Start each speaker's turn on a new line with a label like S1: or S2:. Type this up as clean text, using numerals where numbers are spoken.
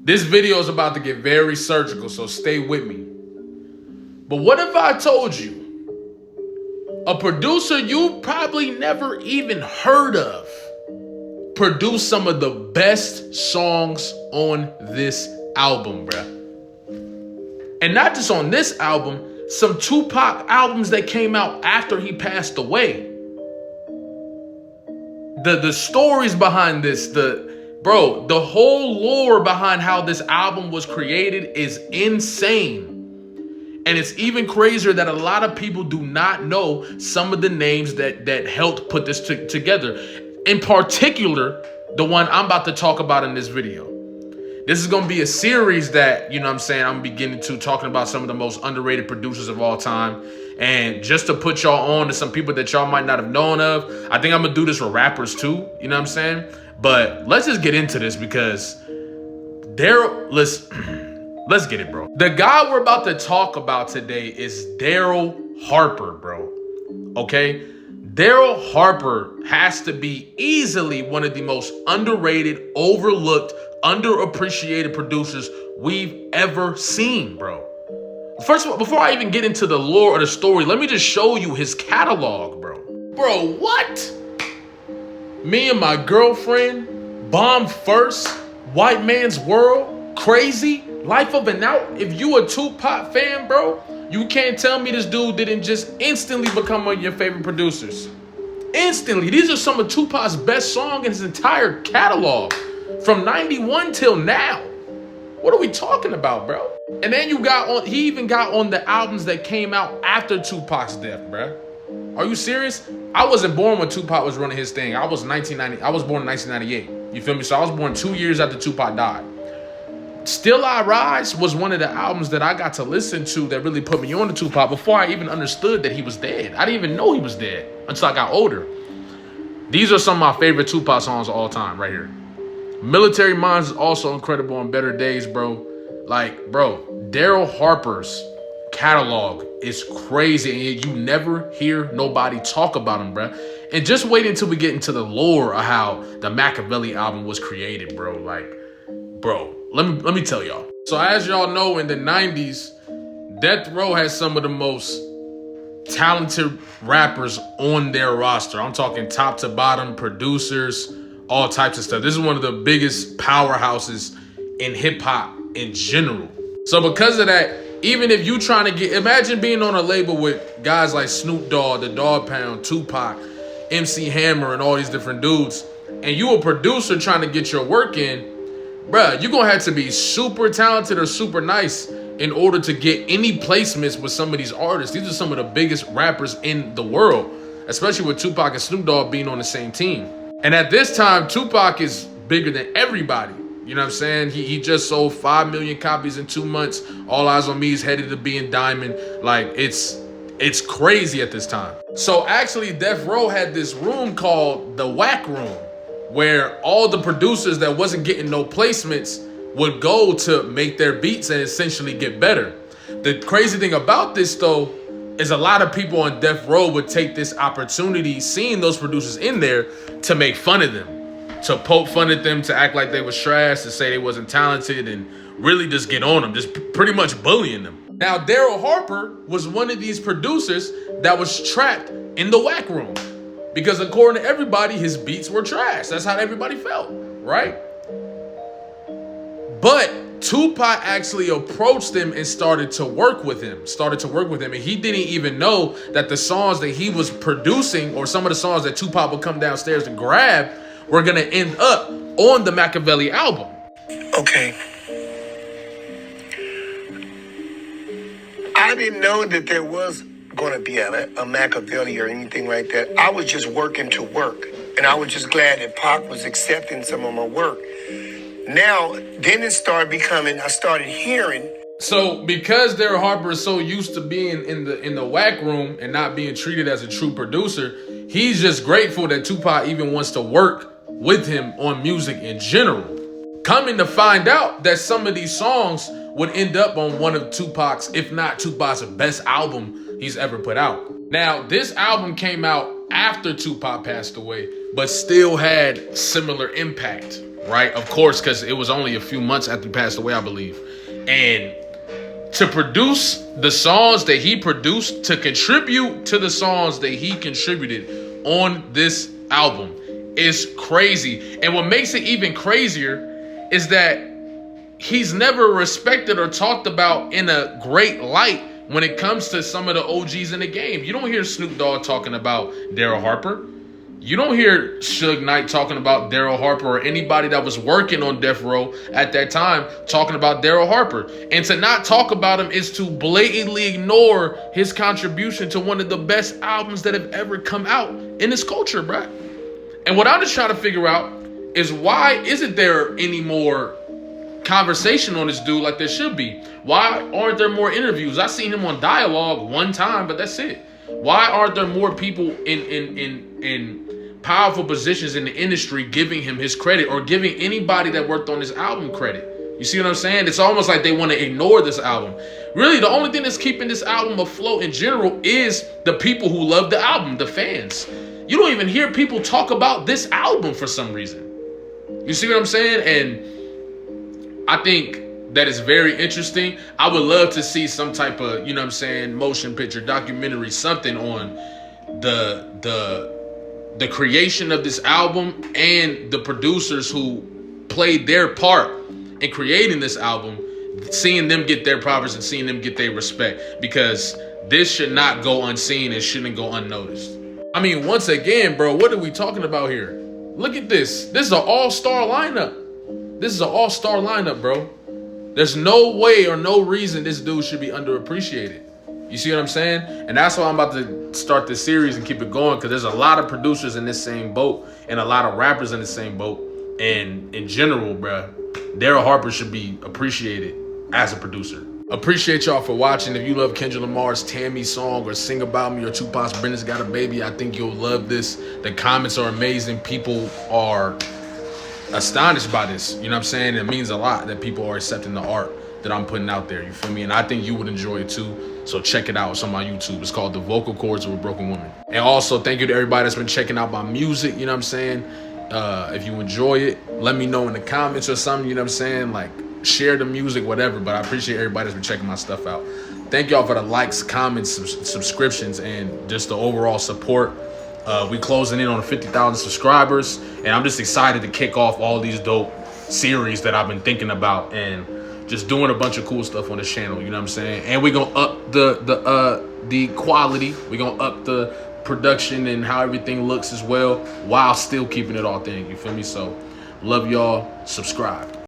S1: This video is about to get very surgical, so stay with me. But what if I told you a producer you probably never even heard of produced some of the best songs on this album, bruh? And not just on this album, some Tupac albums that came out after he passed away. The stories behind this, the whole lore behind how this album was created is insane. And it's even crazier that a lot of people do not know some of the names that helped put this together. In particular, the one I'm about to talk about in this video. This is going to be a series that, you know what I'm saying, I'm beginning to talking about some of the most underrated producers of all time. And just to put y'all on to some people that y'all might not have known of, I think I'm going to do this for rappers too, you know what I'm saying? But let's just get into this because Daryl, let's get it, bro. The guy we're about to talk about today is Daryl Harper, bro. Okay? Daryl Harper has to be easily one of the most underrated, overlooked, underappreciated producers we've ever seen, bro. First of all, before I even get into the lore of the story, let me just show you his catalog, bro. Bro, what? Me and my girlfriend, Bomb First, White Man's World, Crazy, Life of an Out. If you a Tupac fan, bro, you can't tell me this dude didn't just instantly become one of your favorite producers. Instantly. These are some of Tupac's best songs in his entire catalog from 91 till now. What are we talking about, bro? And then he even got on the albums that came out after Tupac's death, bro. Are you serious? I wasn't born when Tupac was running his thing. I was born in 1998. You feel me? So I was born 2 years after Tupac died. Still I Rise was one of the albums that I got to listen to that really put me on to Tupac before I even understood that he was dead. I didn't even know he was dead until I got older. These are some of my favorite Tupac songs of all time right here. Military Minds is also incredible on Better Days, bro. Like, bro, Daryl Harper's catalog is crazy, and you never hear nobody talk about him, bro. And just wait until we get into the lore of how the Macavelli album was created, bro. Like, bro, let me tell y'all. So as y'all know, in the 90s, Death Row has some of the most talented rappers on their roster. I'm talking top to bottom, producers, all types of stuff. This is one of the biggest powerhouses in hip hop in general. So because of that, even if you trying to imagine being on a label with guys like Snoop Dogg, the Dogg Pound, Tupac, MC Hammer, and all these different dudes, and you a producer trying to get your work in, bruh, you're gonna have to be super talented or super nice in order to get any placements with some of these artists. These are some of the biggest rappers in the world, especially with Tupac and Snoop Dogg being on the same team. And at this time, Tupac is bigger than everybody. You know what I'm saying? He just sold 5 million copies in 2 months. All Eyes on Me is headed to being diamond. Like, it's crazy at this time. So actually, Death Row had this room called the Whack Room, where all the producers that wasn't getting no placements would go to make their beats and essentially get better. The crazy thing about this, though, is a lot of people on Death Row would take this opportunity, seeing those producers in there, to make fun of them, to poke fun at them, to act like they was trash, to say they wasn't talented, and really just get on them, just pretty much bullying them. Now, Daryl Harper was one of these producers that was trapped in the Whack Room because according to everybody, his beats were trash. That's how everybody felt, right? But Tupac actually approached him and started to work with him, and he didn't even know that the songs that he was producing, or some of the songs that Tupac would come downstairs and grab, were gonna end up on the Macavelli album.
S2: Okay. I didn't know that there was gonna be a Macavelli or anything like that. I was just working to work, and I was just glad that Pac was accepting some of my work. Now, then it started becoming, I started hearing.
S1: So because Daryl Harper is so used to being in the Whack Room and not being treated as a true producer, he's just grateful that Tupac even wants to work with him on music in general. Coming to find out that some of these songs would end up on one of Tupac's, if not Tupac's best album he's ever put out. Now, this album came out after Tupac passed away, but still had similar impact. right? Of course, because it was only a few months after he passed away, I believe. And to produce the songs that he produced, to contribute to the songs that he contributed on this album is crazy. And what makes it even crazier is that he's never respected or talked about in a great light when it comes to some of the OGs in the game. You don't hear Snoop Dogg talking about Daryl Harper. You don't hear Suge Knight talking about Daryl Harper, or anybody that was working on Death Row at that time talking about Daryl Harper. And to not talk about him is to blatantly ignore his contribution to one of the best albums that have ever come out in this culture, bruh. And what I'm just trying to figure out is, why isn't there any more conversation on this dude like there should be? Why aren't there more interviews? I seen him on Dialogue one time, but that's it. Why aren't there more people in powerful positions in the industry giving him his credit, or giving anybody that worked on this album credit? You see what I'm saying? It's almost like they want to ignore this album. Really, the only thing that's keeping this album afloat in general is the people who love the album, the fans. You don't even hear people talk about this album for some reason. You see what I'm saying? And I think that is very interesting. I would love to see some type of, you know what I'm saying, motion picture, documentary, something on the creation of this album and the producers who played their part in creating this album, seeing them get their props and seeing them get their respect, because this should not go unseen. It shouldn't go unnoticed. I mean, once again, bro, what are we talking about here? Look at this. This is an all-star lineup. This is an all-star lineup, bro. There's no way or no reason this dude should be underappreciated. You see what I'm saying? And that's why I'm about to start this series and keep it going, because there's a lot of producers in this same boat and a lot of rappers in the same boat. And in general, bro, Daryl Harper should be appreciated as a producer. Appreciate y'all for watching. If you love Kendrick Lamar's Tammy song, or Sing About Me, or Tupac's Brenda's Got a Baby, I think you'll love this. The comments are amazing. People are astonished by this. You know what I'm saying? It means a lot that people are accepting the art that I'm putting out there. You feel me? And I think you would enjoy it too. So check it out. It's on my YouTube. It's called The Vocal Cords of a Broken Woman. And also, thank you to everybody that's been checking out my music. You know what I'm saying? If you enjoy it, let me know in the comments or something. You know what I'm saying? Like, share the music, whatever. But I appreciate everybody that's been checking my stuff out. Thank y'all for the likes, comments, subscriptions, and just the overall support. We closing in on 50,000 subscribers, and I'm just excited to kick off all these dope series that I've been thinking about, and just doing a bunch of cool stuff on this channel. You know what I'm saying? And we're gonna up the quality. We're gonna up the production and how everything looks as well, while still keeping it authentic. You feel me? So love y'all. Subscribe.